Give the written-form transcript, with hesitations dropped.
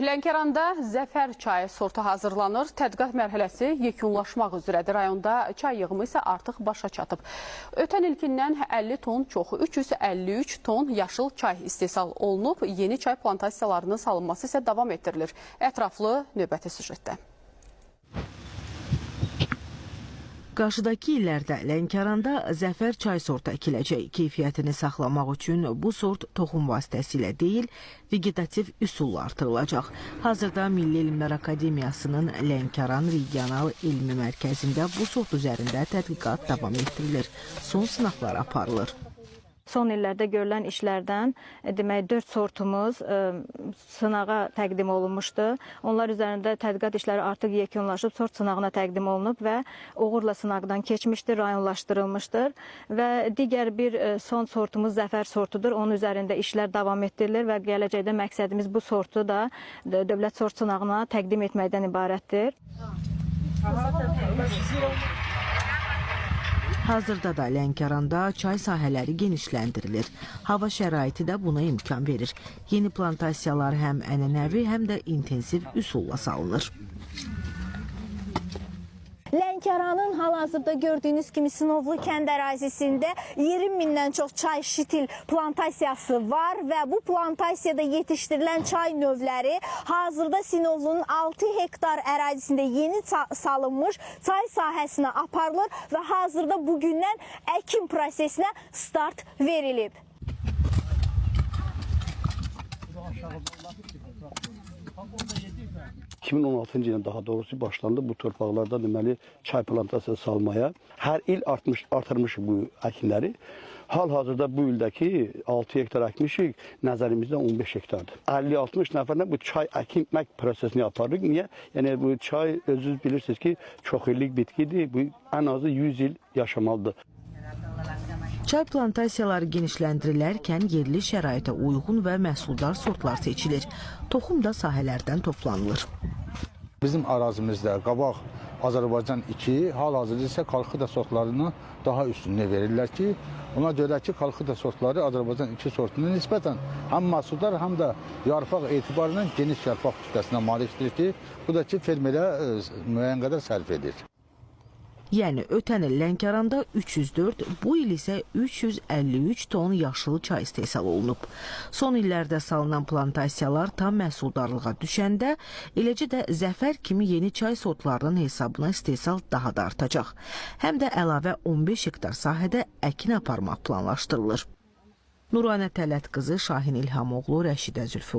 Lənkəranda Zəfər çayı sortu hazırlanır. Tədqiqat mərhələsi yekunlaşmaq üzrədir. Rayonda çay yığımı isə artıq başa çatıb. Ötən ilkindən 50 ton çoxu 353 ton yaşıl çay istehsal olunub. Yeni çay plantasiyalarının salınması isə davam etdirilir. Ətraflı növbəti süjetdə. Qarşıdakı illərdə Lənkəranda Zəfər çay sortu əkiləcək. Keyfiyyətini saxlamaq üçün bu sort toxum vasitəsilə deyil, vegetativ üsulla artırılacaq. Hazırda Milli Elmlər Akademiyasının Lənkəran Regional Elmi Mərkəzində bu sort üzərində tədqiqat davam etdirilir. Son sınaqlar aparılır. Son illərdə görülən işlərdən demək 4 sortumuz sınağa təqdim olunmuşdu. Onlar üzərində tədqiqat işləri artıq yekunlaşıb, sort sınağına təqdim olunub və uğurla sınaqdan keçmişdir, rayonlaşdırılmışdır. Və digər bir son sortumuz Zəfər sortudur. Onun üzərində işlər davam etdirilir və gələcəkdə məqsədimiz bu sortu da dövlət sort sınağına təqdim etməkdən ibarətdir. Hazırda da Lənkəranda çay sahələri genişləndirilir. Hava şəraiti də buna imkan verir. Yeni plantasiyalar həm ənənəvi, həm də intensiv üsulla salınır. Lənkəranın hal-hazırda gördüyünüz kimi Sinovlu kənd ərazisində 20 mindən çox çay şitil plantasiyası var və bu plantasiyada yetişdirilən çay növləri hazırda Sinovlunun 6 hektar ərazisində yeni salınmış çay sahəsinə aparılır və hazırda bugündən əkin prosesinə start verilib. 2016-cı ilin daha doğrusu başlandı bu torpaqlarda deməli çay plantasiyası salmaya. Hər il artırmışıq bu əkinləri. Hal-hazırda bu ildəki 6 hektar əkmişik, nəzərimizdə 15 hektardır. 50-60 nəfərlə bu çay əkmək prosesini aparırıq. Niyə? Yəni bu çay özünüz bilirsiniz ki, çox illik bitkidir. Bu ən azı 100 il yaşamalıdır. Çay plantasiyaları genişləndirilərkən yerli şəraitə uyğun və məhsuldar sortlar seçilir. Toxum da sahələrdən toplanılır. Bizim arazimizdə qabaq Azərbaycan 2, hal-hazırda isə kalxıda sortlarına daha üstünlük verirlər ki, ona görə ki, kalxıda sortları Azərbaycan 2 sortuna nisbətən həm məhsuldar, həm də yarpaq etibarından geniş yarpaq kütləsinə malikdir ki, bu da ki, fermerə müəyyən qədər sərf edir. Yəni ötən il Lənkəranda 304, bu il isə 353 ton yaşıl çay istehsal olunub. Son illərdə salınan plantasiyalar tam məhsuldarlığa düşəndə, eləcə də Zəfər kimi yeni çay sortlarının hesabına istehsal daha da artacaq. Həm də əlavə 15 hektar sahədə əkin aparmaq planlaşdırılır. Nuranə Tələt qızı, Şahin İlhamoğlu, Rəşidə Zülfü.